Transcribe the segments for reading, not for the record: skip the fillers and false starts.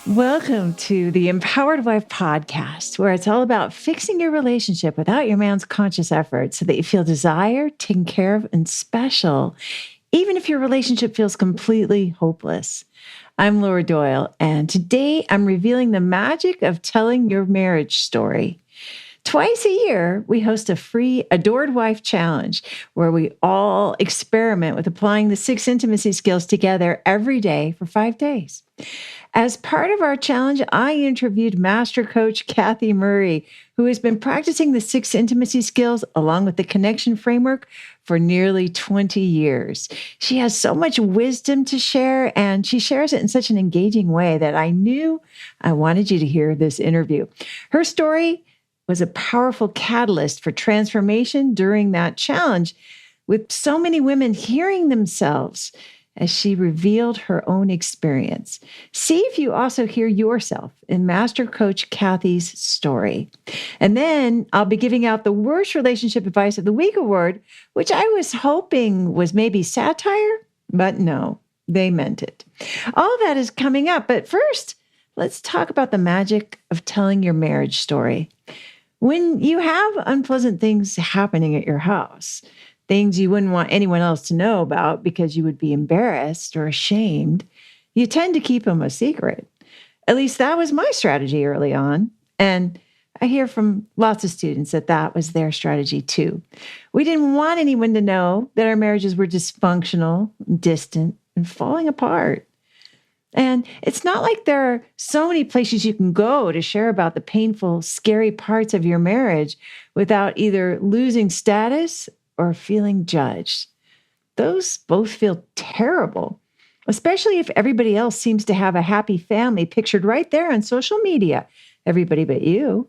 Welcome to the Empowered Wife podcast, where it's all about fixing your relationship without your man's conscious effort so that you feel desired, taken care of, and special, even if your relationship feels completely hopeless. I'm Laura Doyle, and today I'm revealing the magic of telling your marriage story. Twice a year, we host a free Adored Wife Challenge where we all experiment with applying the 6 intimacy skills together every day for 5 days. As part of our challenge, I interviewed Master Coach Kathy Murray, who has been practicing the 6 intimacy skills along with the connection framework for nearly 20 years. She has so much wisdom to share, and she shares it in such an engaging way that I knew I wanted you to hear this interview. Her story was a powerful catalyst for transformation during that challenge, with so many women hearing themselves as she revealed her own experience. See if you also hear yourself in Master Coach Kathy's story. And then I'll be giving out the Worst Relationship Advice of the Week award, which I was hoping was maybe satire, but no, they meant it. All of that is coming up, but first, let's talk about the magic of telling your marriage story. When you have unpleasant things happening at your house, things you wouldn't want anyone else to know about because you would be embarrassed or ashamed, you tend to keep them a secret. At least that was my strategy early on. And I hear from lots of students that that was their strategy too. We didn't want anyone to know that our marriages were dysfunctional, distant, and falling apart. And it's not like there are so many places you can go to share about the painful, scary parts of your marriage without either losing status or feeling judged. Those both feel terrible, especially if everybody else seems to have a happy family pictured right there on social media, everybody but you.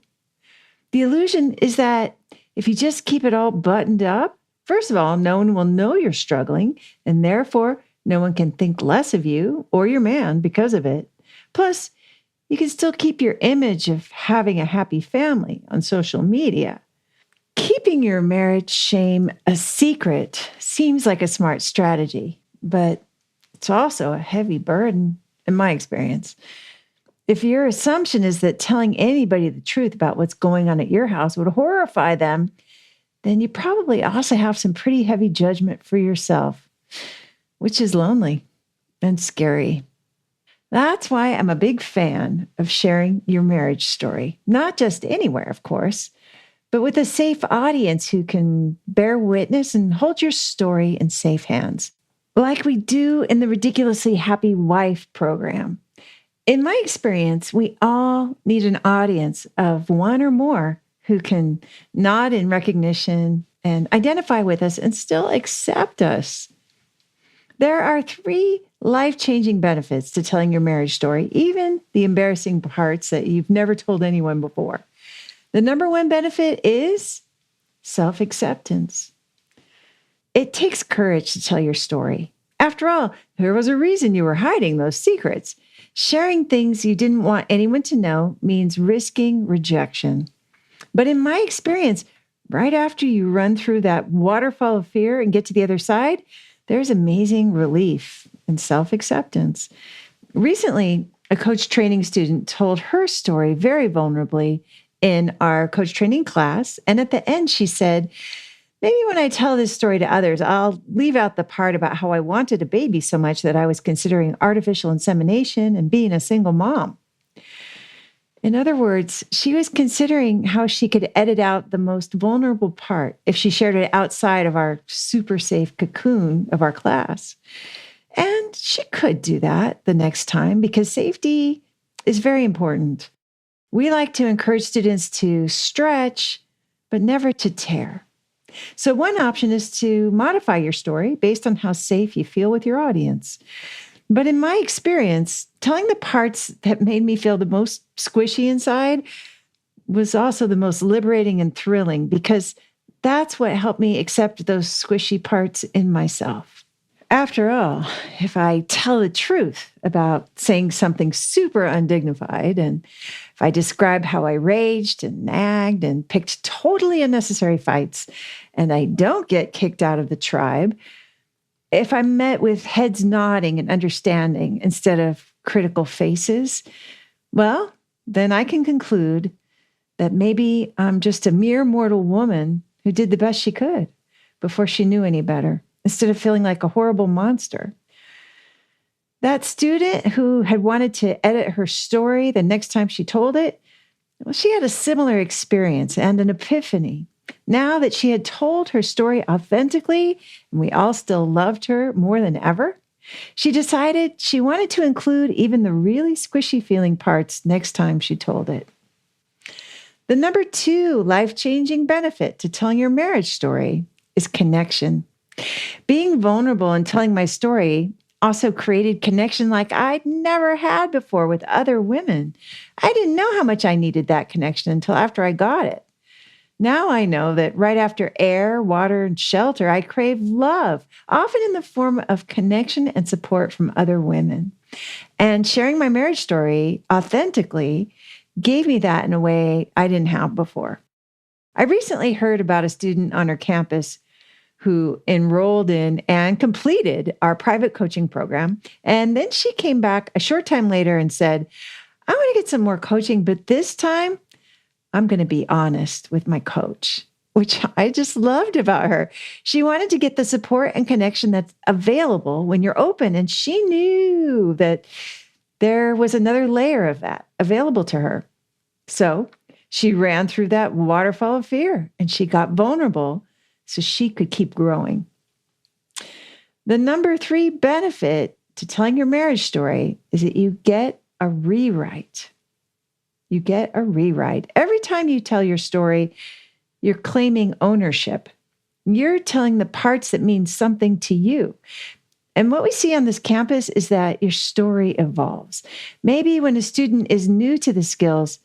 The illusion is that if you just keep it all buttoned up, first of all, no one will know you're struggling, and therefore, no one can think less of you or your man because of it. Plus, you can still keep your image of having a happy family on social media. Keeping your marriage shame a secret seems like a smart strategy, but it's also a heavy burden in my experience. If your assumption is that telling anybody the truth about what's going on at your house would horrify them, then you probably also have some pretty heavy judgment for yourself, which is lonely and scary. That's why I'm a big fan of sharing your marriage story, not just anywhere, of course, but with a safe audience who can bear witness and hold your story in safe hands, like we do in the Ridiculously Happy Wife program. In my experience, we all need an audience of one or more who can nod in recognition and identify with us and still accept us. There are 3 life-changing benefits to telling your marriage story, even the embarrassing parts that you've never told anyone before. The number 1 benefit is self-acceptance. It takes courage to tell your story. After all, there was a reason you were hiding those secrets. Sharing things you didn't want anyone to know means risking rejection. But in my experience, right after you run through that waterfall of fear and get to the other side, there's amazing relief and self-acceptance. Recently, a coach training student told her story very vulnerably in our coach training class. And at the end, she said, maybe when I tell this story to others, I'll leave out the part about how I wanted a baby so much that I was considering artificial insemination and being a single mom. In other words, she was considering how she could edit out the most vulnerable part if she shared it outside of our super safe cocoon of our class. And she could do that the next time because safety is very important. We like to encourage students to stretch, but never to tear. So one option is to modify your story based on how safe you feel with your audience. But in my experience, telling the parts that made me feel the most squishy inside was also the most liberating and thrilling because that's what helped me accept those squishy parts in myself. After all, if I tell the truth about saying something super undignified, and if I describe how I raged and nagged and picked totally unnecessary fights, and I don't get kicked out of the tribe, if I'm met with heads nodding and understanding instead of critical faces, Well, then I can conclude that maybe I'm just a mere mortal woman who did the best she could before she knew any better, instead of feeling like a horrible monster. That student who had wanted to edit her story the next time she told it, well, she had a similar experience and an epiphany. Now that she had told her story authentically, and we all still loved her more than ever, she decided she wanted to include even the really squishy feeling parts next time she told it. The number 2 life-changing benefit to telling your marriage story is connection. Being vulnerable and telling my story also created connection like I'd never had before with other women. I didn't know how much I needed that connection until after I got it. Now I know that right after air, water, and shelter, I crave love, often in the form of connection and support from other women. And sharing my marriage story authentically gave me that in a way I didn't have before. I recently heard about a student on her campus who enrolled in and completed our private coaching program. And then she came back a short time later and said, I want to get some more coaching, but this time I'm going to be honest with my coach, which I just loved about her. She wanted to get the support and connection that's available when you're open. And she knew that there was another layer of that available to her. So she ran through that waterfall of fear and she got vulnerable so she could keep growing. The number 3 benefit to telling your marriage story is that you get a rewrite. You get a rewrite. Every time you tell your story, you're claiming ownership. You're telling the parts that mean something to you. And what we see on this campus is that your story evolves. Maybe when a student is new to the skills,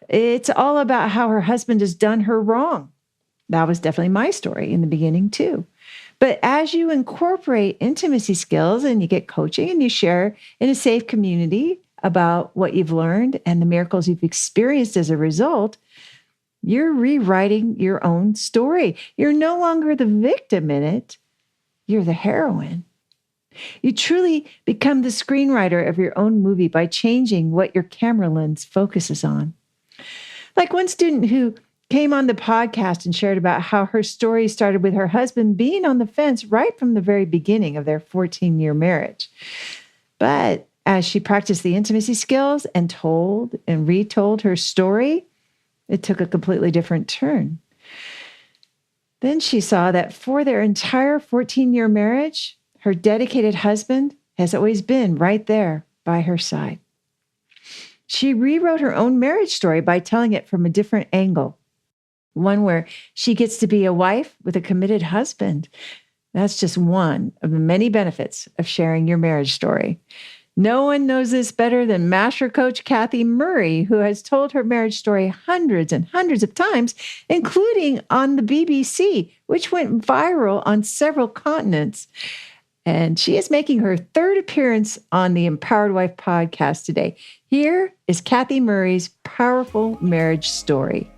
it's all about how her husband has done her wrong. That was definitely my story in the beginning too. But as you incorporate intimacy skills and you get coaching and you share in a safe community about what you've learned and the miracles you've experienced as a result, you're rewriting your own story. You're no longer the victim in it. You're the heroine. You truly become the screenwriter of your own movie by changing what your camera lens focuses on. Like one student who came on the podcast and shared about how her story started with her husband being on the fence right from the very beginning of their 14-year marriage. But as she practiced the intimacy skills and told and retold her story, it took a completely different turn. Then she saw that for their entire 14-year marriage, her dedicated husband has always been right there by her side. She rewrote her own marriage story by telling it from a different angle. One where she gets to be a wife with a committed husband. That's just one of the many benefits of sharing your marriage story. No one knows this better than Master Coach Kathy Murray, who has told her marriage story hundreds and hundreds of times, including on the BBC, which went viral on several continents. And she is making her 3rd appearance on the Empowered Wife podcast today. Here is Kathy Murray's powerful marriage story.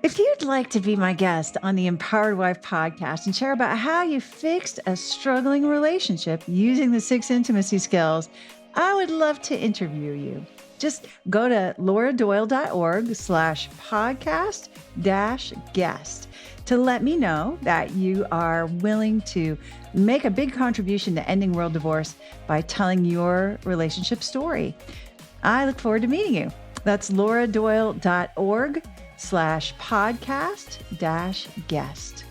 If you'd like to be my guest on the Empowered Wife podcast and share about how you fixed a struggling relationship using the 6 intimacy skills, I would love to interview you. Just go to lauradoyle.org/podcast-guest to let me know that you are willing to make a big contribution to ending world divorce by telling your relationship story. I look forward to meeting you. That's lauradoyle.org/podcast-guest.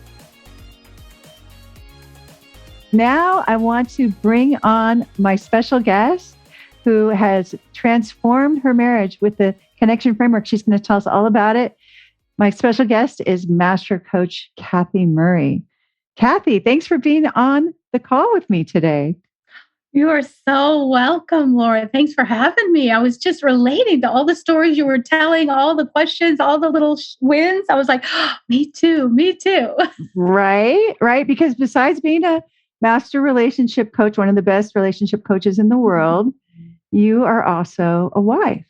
Now I want to bring on my special guest who has transformed her marriage with the connection framework. She's going to tell us all about it. My special guest is Master Coach Kathy Murray. Kathy, thanks for being on the call with me today. You are so welcome, Laura. Thanks for having me. I was just relating to all the stories you were telling, all the questions, all the little wins. I was like, oh, me too. Right. Because besides being a master relationship coach, one of the best relationship coaches in the world, you are also a wife.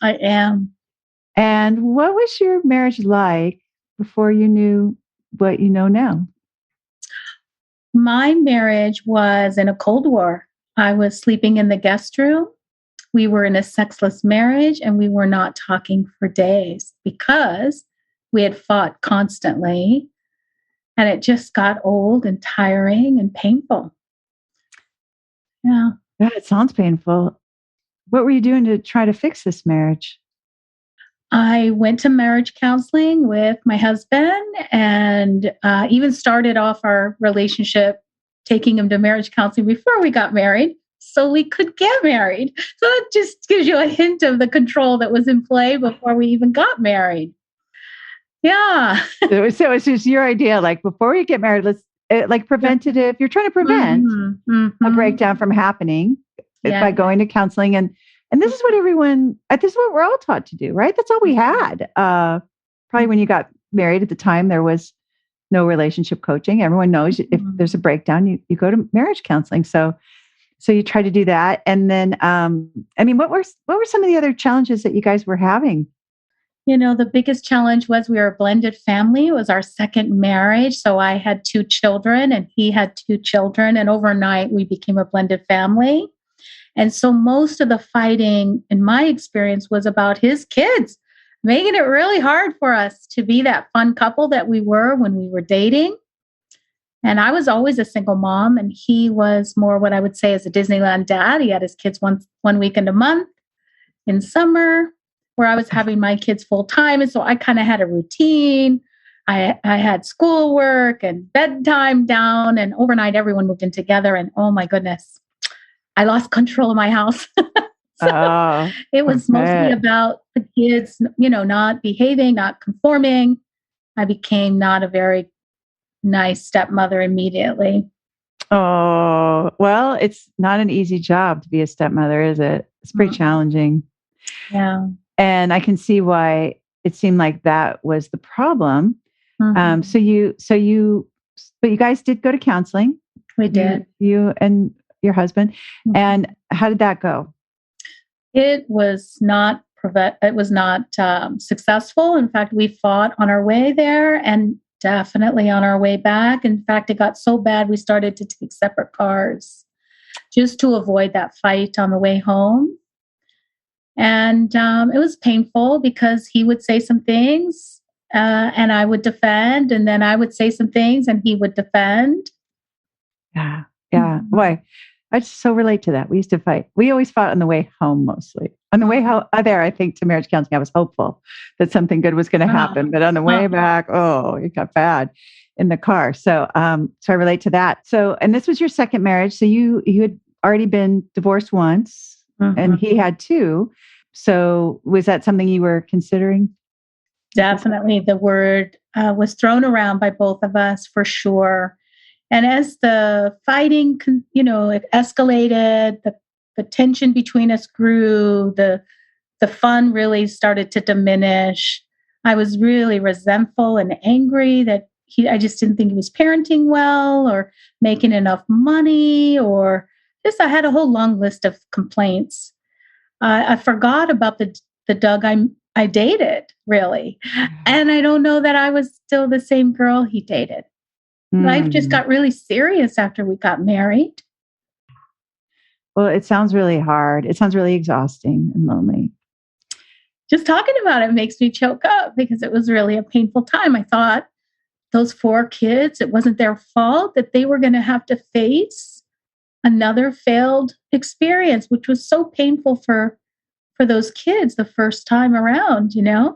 I am. And what was your marriage like before you knew what you know now? My marriage was in a Cold War. I was sleeping in the guest room we were in a sexless marriage and we were not talking for days because we had fought constantly and it just got old and tiring and painful. Yeah. Yeah, it sounds painful. What were you doing to try to fix this marriage? I went to marriage counseling with my husband and even started off our relationship taking him to marriage counseling before we got married so we could get married. So it just gives you a hint of the control that was in play before we even got married. Yeah. So it's just your idea, like before we get married, let's like preventative. You're trying to prevent a breakdown from happening by going to counseling, and this is what this is what we're all taught to do, right? That's all we had. Probably when you got married at the time, there was no relationship coaching. Everyone knows if there's a breakdown, you go to marriage counseling. So you try to do that, and then what were some of the other challenges that you guys were having? The biggest challenge was we were a blended family. It was our second marriage. So I had 2 children and he had 2 children. And overnight, we became a blended family. And so most of the fighting, in my experience, was about his kids, making it really hard for us to be that fun couple that we were when we were dating. And I was always a single mom, and he was more what I would say as a Disneyland dad. He had his kids one weekend a month in summer, where I was having my kids full time. And so I kind of had a routine. I had schoolwork and bedtime down, and overnight everyone moved in together. And oh my goodness, I lost control of my house. It was mostly about the kids, not behaving, not conforming. I became not a very nice stepmother immediately. Oh, well, it's not an easy job to be a stepmother, is it? It's pretty challenging. Yeah. And I can see why it seemed like that was the problem. But you guys did go to counseling. We did. You and your husband. And how did that go? It was not successful. In fact, we fought on our way there and definitely on our way back. In fact, it got so bad we started to take separate cars just to avoid that fight on the way home. And it was painful because he would say some things and I would defend, and then I would say some things and he would defend. Yeah. Why? I just so relate to that. We used to fight. We always fought on the way home mostly. On the way there, I think, to marriage counseling, I was hopeful that something good was going to happen. But on the way back, it got bad in the car. So I relate to that. So, and this was your second marriage. So you had already been divorced once and he had 2. So was that something you were considering? Definitely. The word was thrown around by both of us for sure. And as the fighting, it escalated, the tension between us grew, the fun really started to diminish. I was really resentful and angry that I just didn't think he was parenting well or making enough money, or just I had a whole long list of complaints. I forgot about the Doug I dated, really. And I don't know that I was still the same girl he dated. Life just got really serious after we got married. Well, it sounds really hard. It sounds really exhausting and lonely. Just talking about it makes me choke up because it was really a painful time. I thought those 4 kids, it wasn't their fault that they were going to have to face another failed experience, which was so painful for those kids the first time around, Yeah.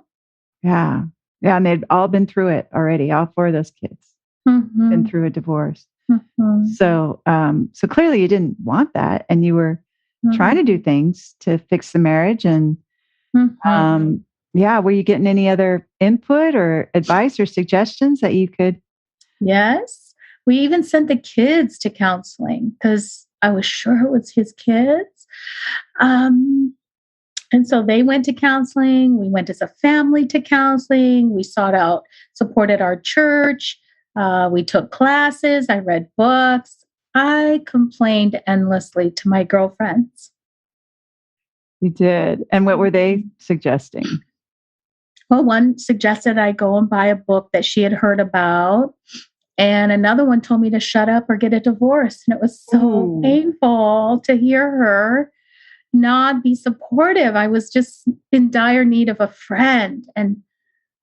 Yeah. And they'd all been through it already. All 4 of those kids been through a divorce. So clearly you didn't want that. And you were trying to do things to fix the marriage. And were you getting any other input or advice or suggestions that you could? Yes. We even sent the kids to counseling because I was sure it was his kids. And so they went to counseling. We went as a family to counseling. We supported our church. We took classes. I read books. I complained endlessly to my girlfriends. You did. And what were they suggesting? Well, one suggested I go and buy a book that she had heard about. And another one told me to shut up or get a divorce. And it was so painful to hear her, not be supportive. I was just in dire need of a friend. And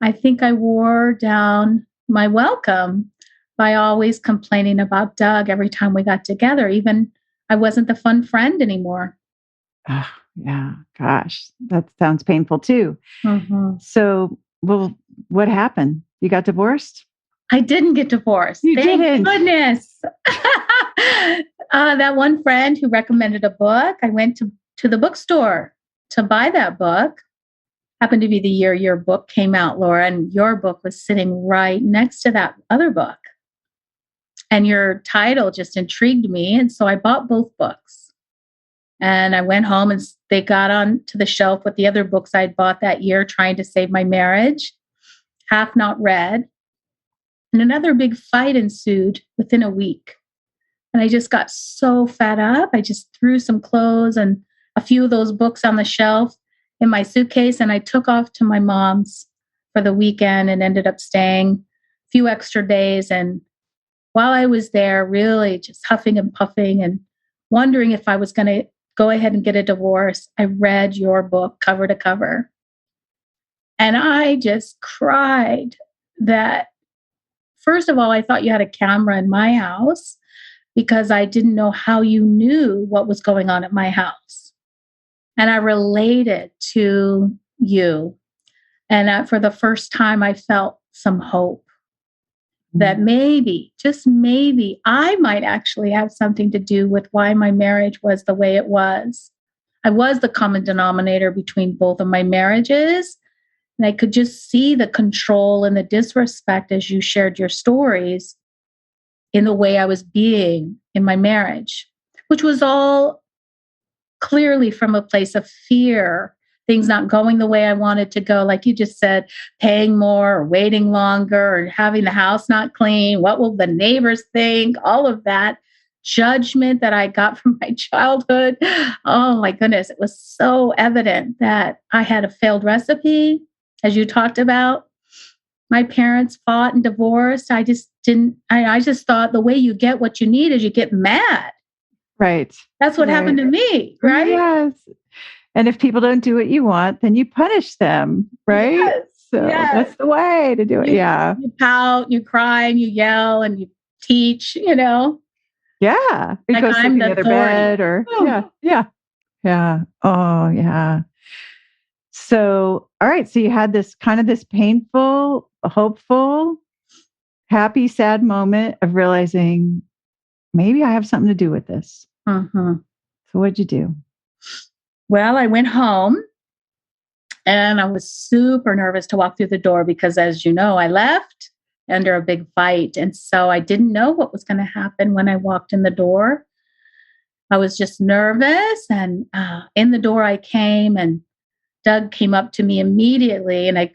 I think I wore down my welcome by always complaining about Doug every time we got together. Even I wasn't the fun friend anymore. Oh, yeah. Gosh, that sounds painful too. Mm-hmm. So, well, what happened? You got divorced? I didn't get divorced. You Thank didn't. goodness. That one friend who recommended a book, I went to the bookstore to buy that book. Happened to be the year your book came out, Laura, and your book was sitting right next to that other book. And your title just intrigued me. And so I bought both books. And I went home and they got on to the shelf with the other books I'd bought that year, trying to save my marriage, half not read. And another big fight ensued within a week. And I just got so fed up. I just threw some clothes and a few of those books on the shelf in my suitcase. And I took off to my mom's for the weekend and ended up staying a few extra days. And while I was there, really just huffing and puffing and wondering if I was going to go ahead and get a divorce, I read your book cover to cover. And I just cried that, first of all, I thought you had a camera in my house because I didn't know how you knew what was going on at my house. And I related to you. And for the first time, I felt some hope that maybe, just maybe, I might actually have something to do with why my marriage was the way it was. I was the common denominator between both of my marriages. And I could just see the control and the disrespect as you shared your stories in the way I was being in my marriage, which was all clearly from a place of fear, things not going the way I wanted to go. Like you just said, paying more or waiting longer or having the house not clean. What will the neighbors think? All of that judgment that I got from my childhood. Oh my goodness. It was so evident that I had a failed recipe, as you talked about. My parents fought and divorced. I just thought the way you get what you need is you get mad. Right. That's what happened to me, right? Yes. And if people don't do what you want, then you punish them, right? Yes. So that's the way to do it. You pout, you cry, and you yell, and you teach, Yeah. It like goes I'm to the other bed or, yeah. Oh, yeah. So, all right. So you had this painful, hopeful, happy, sad moment of realizing maybe I have something to do with this. Mm-hmm. So what'd you do? Well, I went home and I was super nervous to walk through the door because, as you know, I left under a big fight. And so I didn't know what was going to happen when I walked in the door. I was just nervous. And in the door I came, and Doug came up to me immediately. And I,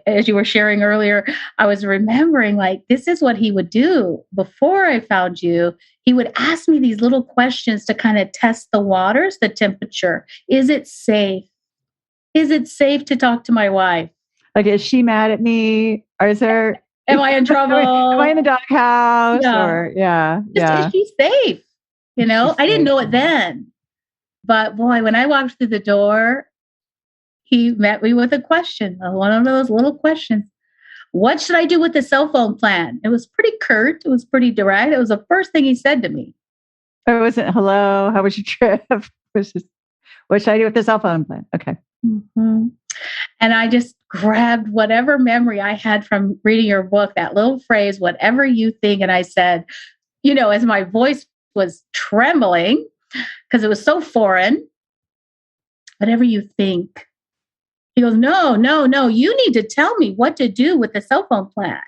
as you were sharing earlier, I was remembering, like, this is what he would do before I found you. He would ask me these little questions to kind of test the waters, the temperature. Is it safe? Is it safe to talk to my wife? Like, is she mad at me? Or is there... Am I in trouble? Am I in the doghouse? Yeah. Or, Is she safe? I didn't know it then. But boy, when I walked through the door, he met me with a question, one of those little questions. What should I do with the cell phone plan? It was pretty curt. It was pretty direct. It was the first thing he said to me. It wasn't, hello, how was your trip? It was just, what should I do with the cell phone plan? Okay. Mm-hmm. And I just grabbed whatever memory I had from reading your book, that little phrase, whatever you think. And I said, as my voice was trembling because it was so foreign, whatever you think. He goes, no, you need to tell me what to do with the cell phone plan.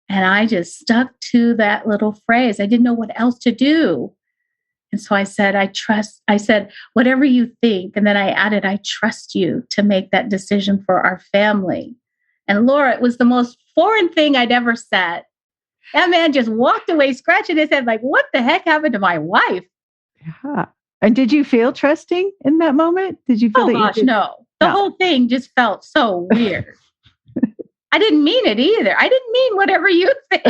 And I just stuck to that little phrase. I didn't know what else to do. And so I said, I said, whatever you think. And then I added, I trust you to make that decision for our family. And Laura, it was the most foreign thing I'd ever said. That man just walked away scratching his head like, what the heck happened to my wife? Yeah. And did you feel trusting in that moment? Did you feel no. The whole thing just felt so weird. I didn't mean it either. I didn't mean whatever you think.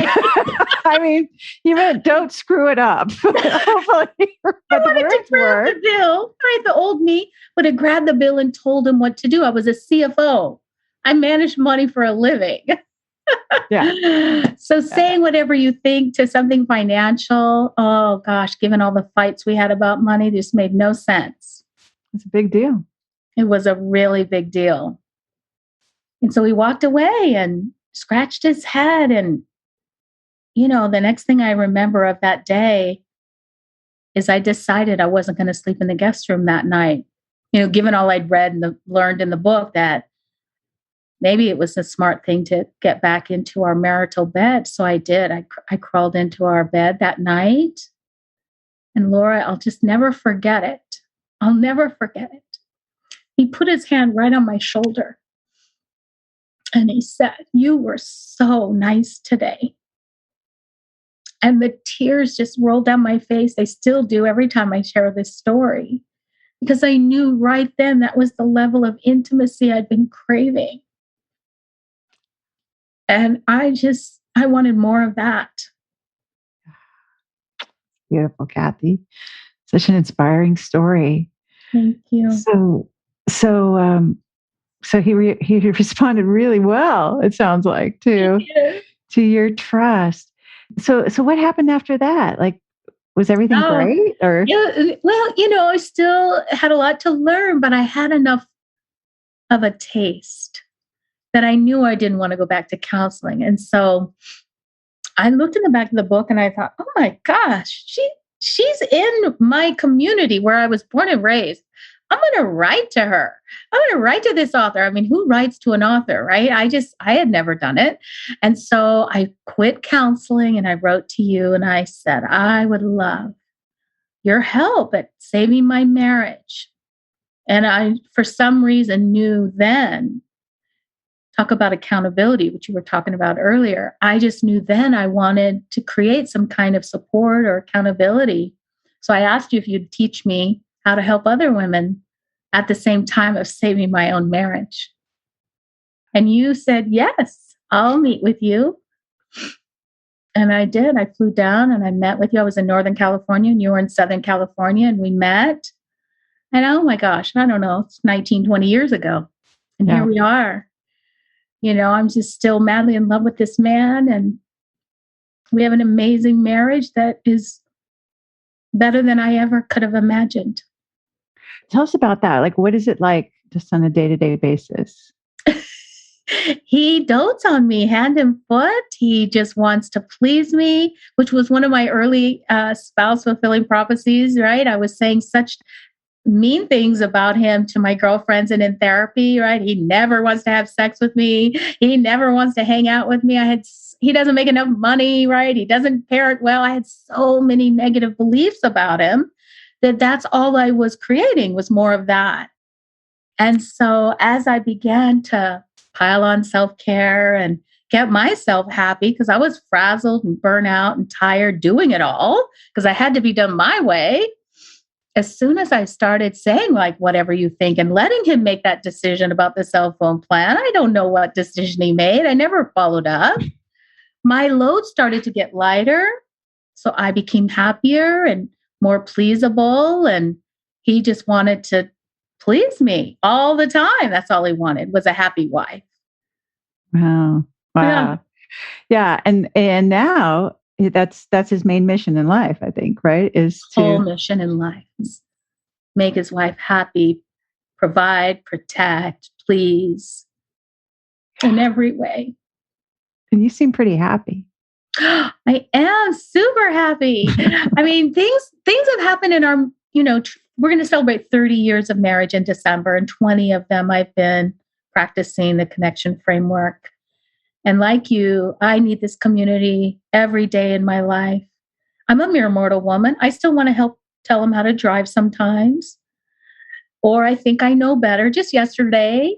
I mean, you meant don't screw it up. Hopefully, but the words were. The bill. Right, the old me would have grabbed the bill and told him what to do. I was a CFO. I managed money for a living. Yeah. So saying whatever you think to something financial, oh gosh, given all the fights we had about money, this made no sense. It's a big deal. It was a really big deal. And so he walked away and scratched his head. And, the next thing I remember of that day is I decided I wasn't going to sleep in the guest room that night. Given all I'd read and learned in the book, that maybe it was a smart thing to get back into our marital bed. So I did. I crawled into our bed that night. And Laura, I'll just never forget it. I'll never forget it. He put his hand right on my shoulder. And he said, "You were so nice today." And the tears just rolled down my face. They still do every time I share this story. Because I knew right then that was the level of intimacy I'd been craving. And I wanted more of that. Beautiful, Kathy. Such an inspiring story. Thank you. So he responded really well, it sounds like, to your trust. So what happened after that? Like, was everything great? Or I still had a lot to learn, but I had enough of a taste that I knew I didn't want to go back to counseling. And so I looked in the back of the book and I thought, oh my gosh, she's in my community where I was born and raised. I'm going to write to her. I'm going to write to this author. I mean, who writes to an author, right? I had never done it. And so I quit counseling and I wrote to you and I said, I would love your help at saving my marriage. And I, for some reason, knew then, talk about accountability, which you were talking about earlier. I just knew then I wanted to create some kind of support or accountability. So I asked you if you'd teach me how to help other women at the same time of saving my own marriage. And you said, yes, I'll meet with you. And I did. I flew down and I met with you. I was in Northern California and you were in Southern California and we met. And oh my gosh, I don't know, it's 19, 20 years ago. And here we are. I'm just still madly in love with this man. And we have an amazing marriage that is better than I ever could have imagined. Tell us about that. Like, what is it like just on a day-to-day basis? He dotes on me hand and foot. He just wants to please me, which was one of my early spouse fulfilling prophecies, right? I was saying such mean things about him to my girlfriends and in therapy, right? He never wants to have sex with me. He never wants to hang out with me. He doesn't make enough money, right? He doesn't parent well. I had so many negative beliefs about him that's all I was creating was more of that. And so as I began to pile on self-care and get myself happy, because I was frazzled and burnt out and tired doing it all, because I had to be done my way. As soon as I started saying, like, whatever you think, and letting him make that decision about the cell phone plan, I don't know what decision he made. I never followed up. My load started to get lighter. So I became happier and more pleasable. And he just wanted to please me all the time. That's all he wanted, was a happy wife. Wow. Yeah. And now that's his main mission in life, I think, right? Is to whole mission in life. Make his wife happy, provide, protect, please in every way. And you seem pretty happy. I am super happy. I mean, things have happened in our, we're going to celebrate 30 years of marriage in December, and 20 of them I've been practicing the connection framework. And like you, I need this community every day in my life. I'm a mere mortal woman. I still want to help tell him how to drive sometimes. Or I think I know better. Just yesterday,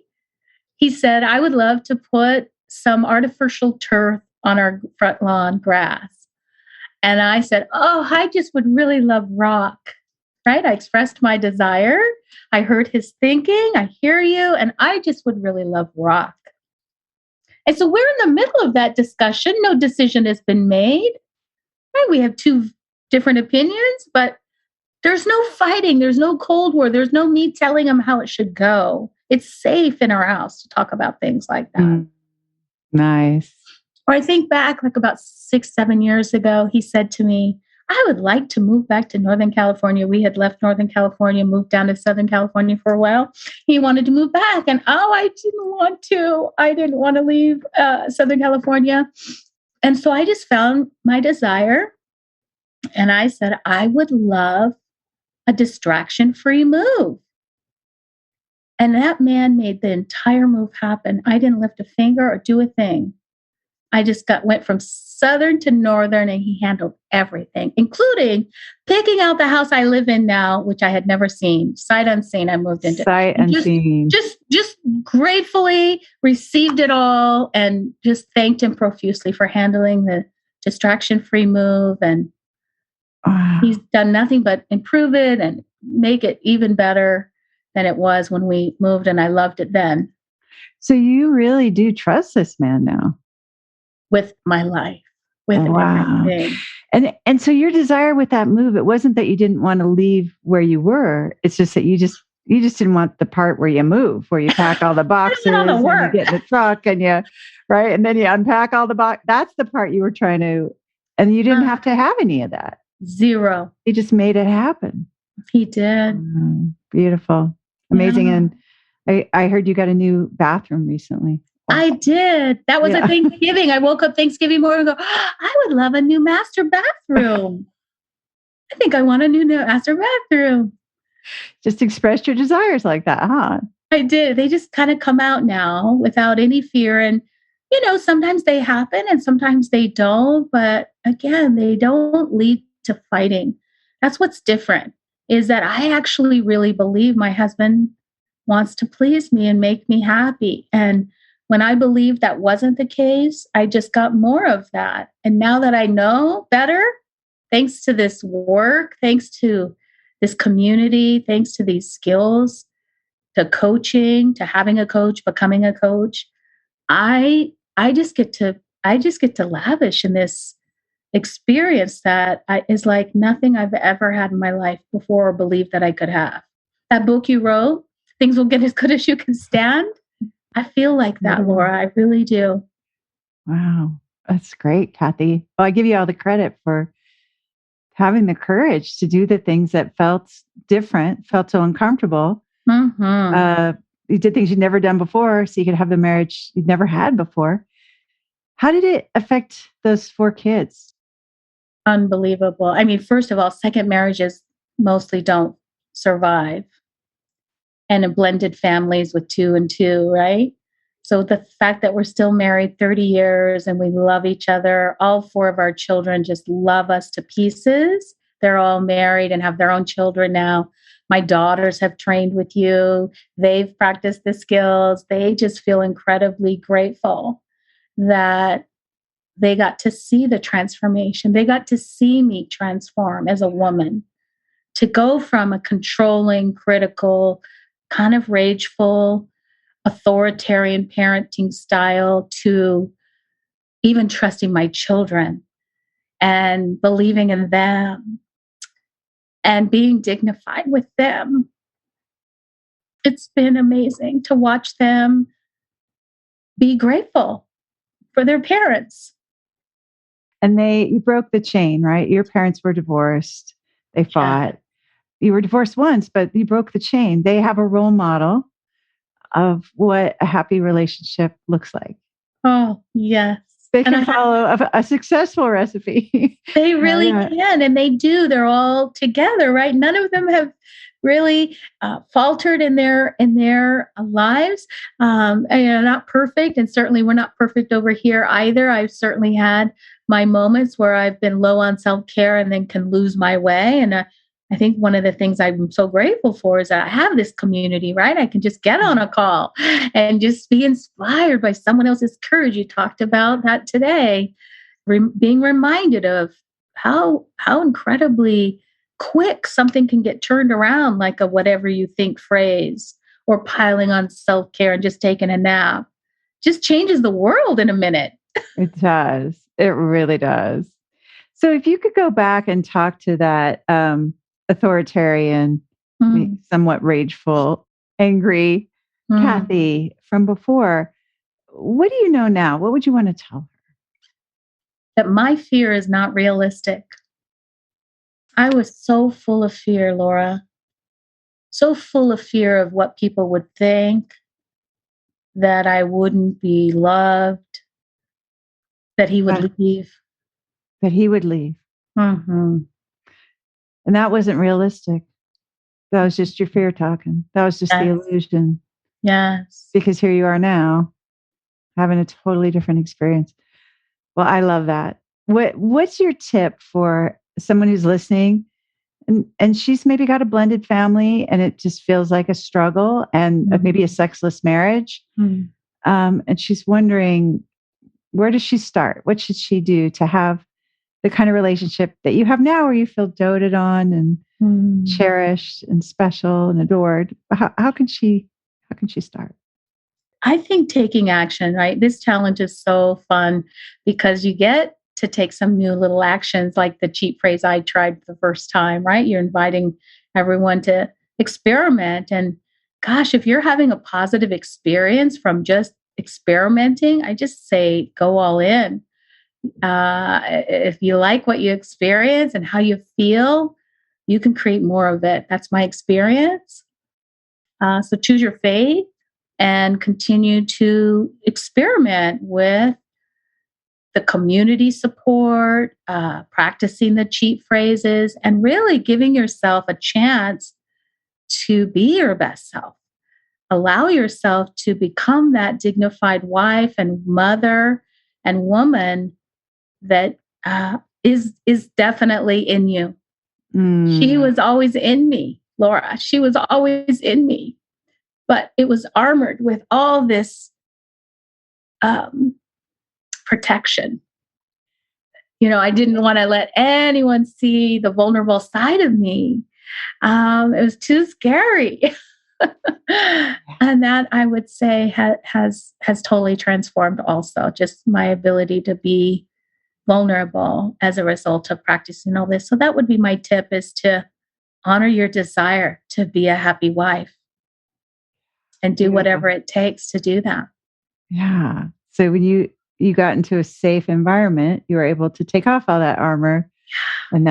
he said, I would love to put some artificial turf on our front lawn grass. And I said, oh, I just would really love rock, right? I expressed my desire. I heard his thinking. I hear you. And I just would really love rock. And so we're in the middle of that discussion. No decision has been made. Right? We have two different opinions, but there's no fighting. There's no Cold War. There's no me telling him how it should go. It's safe in our house to talk about things like that. Nice. Or I think back like about 6-7 years ago, he said to me, I would like to move back to Northern California. We had left Northern California, moved down to Southern California for a while. He wanted to move back. And I didn't want to. I didn't want to leave Southern California. And so I just found my desire. And I said, I would love a distraction-free move. And that man made the entire move happen. I didn't lift a finger or do a thing. I just went from Southern to Northern, and he handled everything, including picking out the house I live in now, which I had never seen. Sight unseen, I moved into. Sight unseen. Just gratefully received it all and just thanked him profusely for handling the distraction-free move. And he's done nothing but improve it and make it even better than it was when we moved, and I loved it then. So you really do trust this man now? With my life, with everything. And so your desire with that move, it wasn't that you didn't want to leave where you were. It's just that you just didn't want the part where you move, where you pack all the boxes and you get in the truck and and then you unpack all the box. That's the part you were trying to, and you didn't have to have any of that. Zero. He just made it happen. He did. Beautiful. Amazing. Yeah. And I heard you got a new bathroom recently. I did. That was a Thanksgiving. I woke up Thanksgiving morning and go, I would love a new master bathroom. I think I want a new master bathroom. Just express your desires like that, huh? I did. They just kind of come out now without any fear. And, sometimes they happen and sometimes they don't. But again, they don't lead to fighting. That's what's different, is that I actually really believe my husband wants to please me and make me happy. And when I believed that wasn't the case, I just got more of that. And now that I know better, thanks to this work, thanks to this community, thanks to these skills, to coaching, to having a coach, becoming a coach, I just get to lavish in this experience that is like nothing I've ever had in my life before or believed that I could have. That book you wrote, Things Will Get As Good As You Can Stand. I feel like that, Laura. I really do. Wow. That's great, Kathy. Well, I give you all the credit for having the courage to do the things that felt different, felt so uncomfortable. Mm-hmm. You did things you'd never done before, so you could have the marriage you'd never had before. How did it affect those 4 kids? Unbelievable. I mean, first of all, second marriages mostly don't survive. And in blended families with 2 and 2, right? So the fact that we're still married 30 years and we love each other, all 4 of our children just love us to pieces. They're all married and have their own children now. My daughters have trained with you. They've practiced the skills. They just feel incredibly grateful that they got to see the transformation. They got to see me transform as a woman, to go from a controlling, critical, kind of rageful, authoritarian parenting style to even trusting my children and believing in them and being dignified with them. It's been amazing to watch them be grateful for their parents. And you broke the chain, right? Your parents were divorced. They fought. You were divorced once, but you broke the chain. They have a role model of what a happy relationship looks like. Oh, yes. They can follow a successful recipe. They really can, and they do. They're all together, right? None of them have really faltered in their lives. And not perfect, and certainly we're not perfect over here either. I've certainly had my moments where I've been low on self-care and then can lose my way. And I think one of the things I'm so grateful for is that I have this community, right? I can just get on a call and just be inspired by someone else's courage. You talked about that today, being reminded of how incredibly quick something can get turned around, like a whatever you think phrase, or piling on self-care and just taking a nap. just changes the world in a minute. It does. It really does. So if you could go back and talk to that authoritarian, somewhat rageful, angry Kathy from before, what do you know now? What would you want to tell her? That my fear is not realistic. I was so full of fear, Laura. So full of fear of what people would think, that I wouldn't be loved, that he would leave. That he would leave. And that wasn't realistic. That was just your fear talking. That was just the illusion. Yes. Because here you are now, having a totally different experience. Well, I love that. What's your tip for someone who's listening and she's maybe got a blended family and it just feels like a struggle and maybe a sexless marriage? And she's wondering, where does she start? What should she do to have the kind of relationship that you have now where you feel doted on and cherished and special and adored? How can she start? I think taking action, right? This challenge is so fun because you get to take some new little actions, like the cheat phrase I tried the first time, right? You're inviting everyone to experiment. And gosh, if you're having a positive experience from just experimenting, I just say go all in. If you like what you experience and how you feel, you can create more of it. That's my experience. So choose your faith and continue to experiment with the community support, practicing the cheat phrases, and really giving yourself a chance to be your best self. Allow yourself to become that dignified wife and mother and woman that is definitely in you. She was always in me, Laura. She was always in me. But it was armored with all this protection. I didn't want to let anyone see the vulnerable side of me. It was too scary. And that, I would say, has totally transformed also just my ability to be vulnerable as a result of practicing all this. So that would be my tip, is to honor your desire to be a happy wife and do whatever it takes to do that. Yeah. So when you got into a safe environment, you were able to take off all that armor. And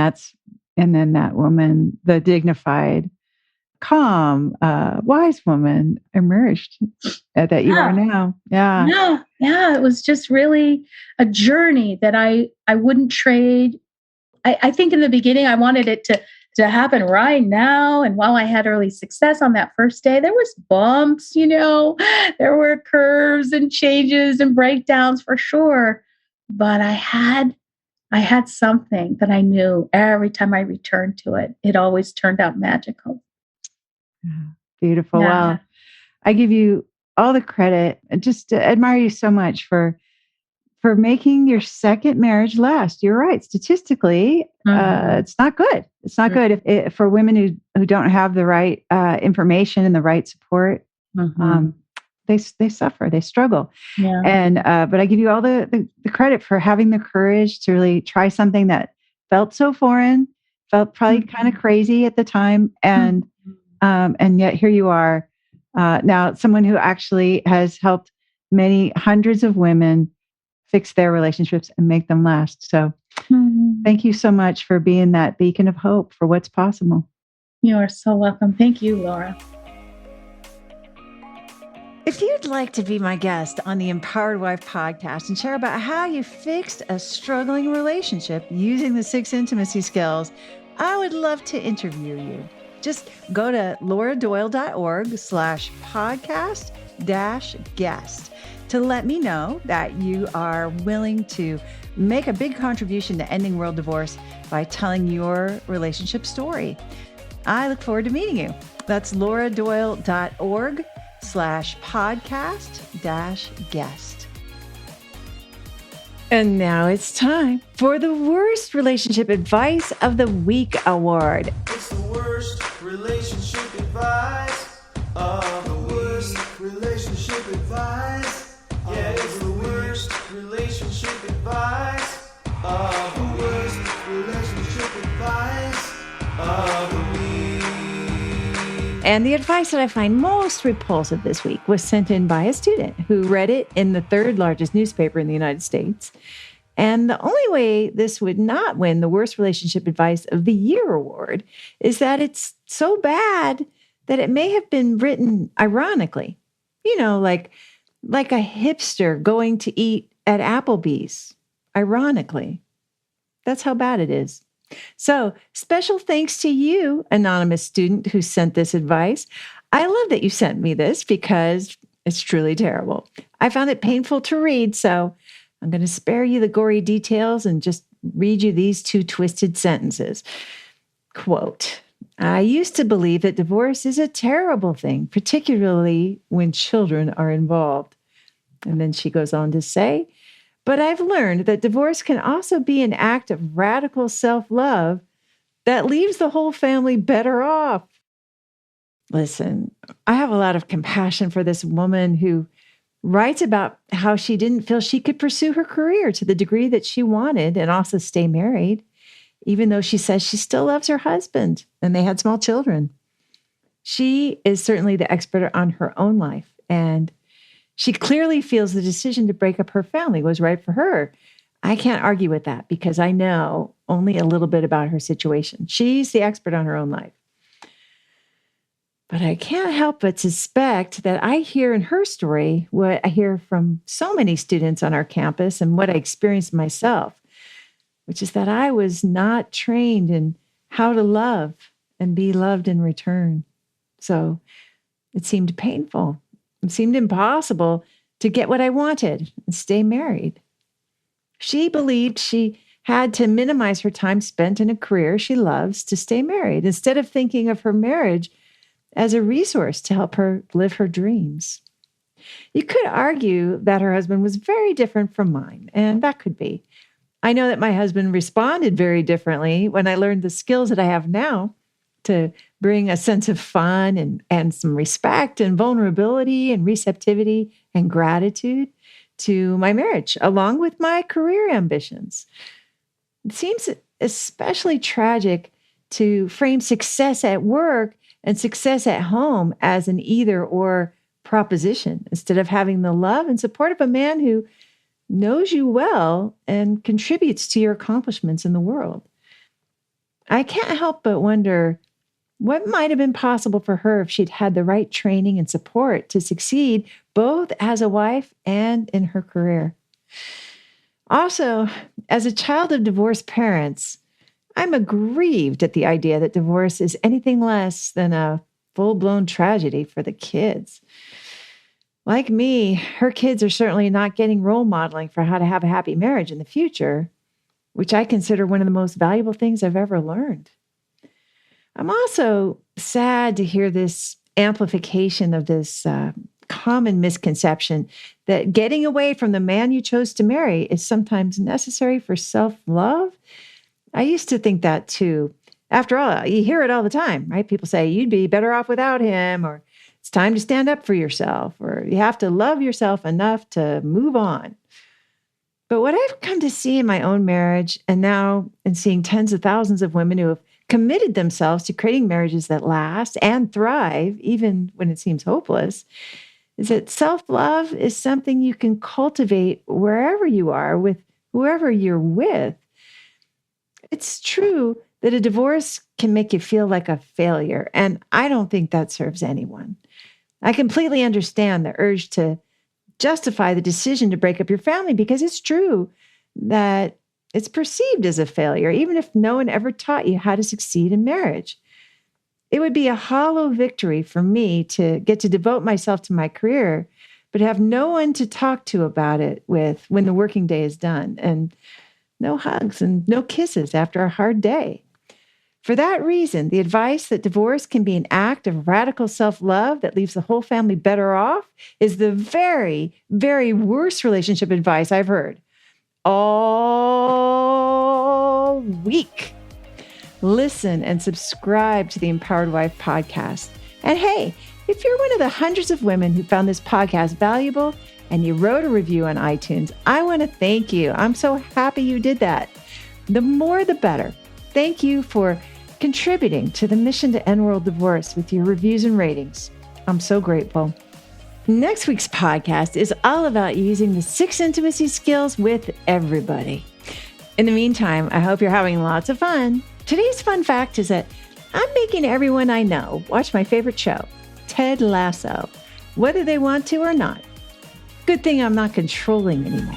then that woman, the dignified, calm, wise woman emerged that you are now. Yeah. It was just really a journey that I wouldn't trade. I think in the beginning, I wanted it to happen right now. And while I had early success on that first day, there was bumps, there were curves and changes and breakdowns for sure. But I had something that I knew every time I returned to it, it always turned out magical. Beautiful. Yeah. Well, I give you all the credit and just admire you so much for making your second marriage last. You're right. Statistically, it's not good. It's not good if for women who don't have the right information and the right support. They suffer. They struggle. Yeah. And but I give you all the credit for having the courage to really try something that felt so foreign, felt probably kind of crazy at the time, and yet here you are now, someone who actually has helped many hundreds of women fix their relationships and make them last. So thank you so much for being that beacon of hope for what's possible. You are so welcome. Thank you, Laura. If you'd like to be my guest on the Empowered Wife podcast and share about how you fixed a struggling relationship using the 6 intimacy skills, I would love to interview you. Just go to lauradoyle.org/podcast-guest to let me know that you are willing to make a big contribution to ending world divorce by telling your relationship story. I look forward to meeting you. That's lauradoyle.org/podcast-guest. And now it's time for the Worst Relationship Advice of the Week Award. It's the worst relationship advice of the worst relationship advice. Yeah. relationship advice. The worst relationship advice of the week. And the advice that I find most repulsive this week was sent in by a student who read it in the third largest newspaper in the United States. And the only way this would not win the worst relationship advice of the year award is that it's so bad that it may have been written ironically. You know, like a hipster going to eat at Applebee's, ironically. That's how bad it is. So special thanks to you, anonymous student who sent this advice. I love that you sent me this because it's truly terrible. I found it painful to read, so I'm going to spare you the gory details and just read you these two twisted sentences. Quote, I used to believe that divorce is a terrible thing, particularly when children are involved. And then she goes on to say, but I've learned that divorce can also be an act of radical self-love that leaves the whole family better off. Listen, I have a lot of compassion for this woman who writes about how she didn't feel she could pursue her career to the degree that she wanted and also stay married, even though she says she still loves her husband and they had small children. She is certainly the expert on her own life, and she clearly feels the decision to break up her family was right for her. I can't argue with that because I know only a little bit about her situation. She's the expert on her own life. But I can't help but suspect that I hear in her story what I hear from so many students on our campus and what I experienced myself, which is that I was not trained in how to love and be loved in return. So it seemed painful. It seemed impossible to get what I wanted and stay married. She believed she had to minimize her time spent in a career she loves to stay married instead of thinking of her marriage as a resource to help her live her dreams. You could argue that her husband was very different from mine, and that could be. I know that my husband responded very differently when I learned the skills that I have now to bring a sense of fun and some respect and vulnerability and receptivity and gratitude to my marriage, along with my career ambitions. It seems especially tragic to frame success at work and success at home as an either-or proposition instead of having the love and support of a man who knows you well and contributes to your accomplishments in the world. I can't help but wonder what might have been possible for her if she'd had the right training and support to succeed both as a wife and in her career. Also, as a child of divorced parents, I'm aggrieved at the idea that divorce is anything less than a full-blown tragedy for the kids. Like me, her kids are certainly not getting role modeling for how to have a happy marriage in the future, which I consider one of the most valuable things I've ever learned. I'm also sad to hear this amplification of this common misconception that getting away from the man you chose to marry is sometimes necessary for self-love. I used to think that too. After all, you hear it all the time, right? People say you'd be better off without him, or it's time to stand up for yourself, or you have to love yourself enough to move on. But what I've come to see in my own marriage, and now in seeing tens of thousands of women who have committed themselves to creating marriages that last and thrive, even when it seems hopeless, is that self-love is something you can cultivate wherever you are with whoever you're with. It's true that a divorce can make you feel like a failure, and I don't think that serves anyone. I completely understand the urge to justify the decision to break up your family because it's true that it's perceived as a failure, even if no one ever taught you how to succeed in marriage. It would be a hollow victory for me to get to devote myself to my career, but have no one to talk to about it with when the working day is done, and no hugs and no kisses after a hard day. For that reason, the advice that divorce can be an act of radical self-love that leaves the whole family better off is the very, very worst relationship advice I've heard all week. Listen and subscribe to the Empowered Wife podcast. And hey, if you're one of the hundreds of women who found this podcast valuable, and you wrote a review on iTunes, I want to thank you. I'm so happy you did that. The more, the better. Thank you for contributing to the mission to end world divorce with your reviews and ratings. I'm so grateful. Next week's podcast is all about using the 6 intimacy skills with everybody. In the meantime, I hope you're having lots of fun. Today's fun fact is that I'm making everyone I know watch my favorite show, Ted Lasso, whether they want to or not. Good thing I'm not controlling anymore.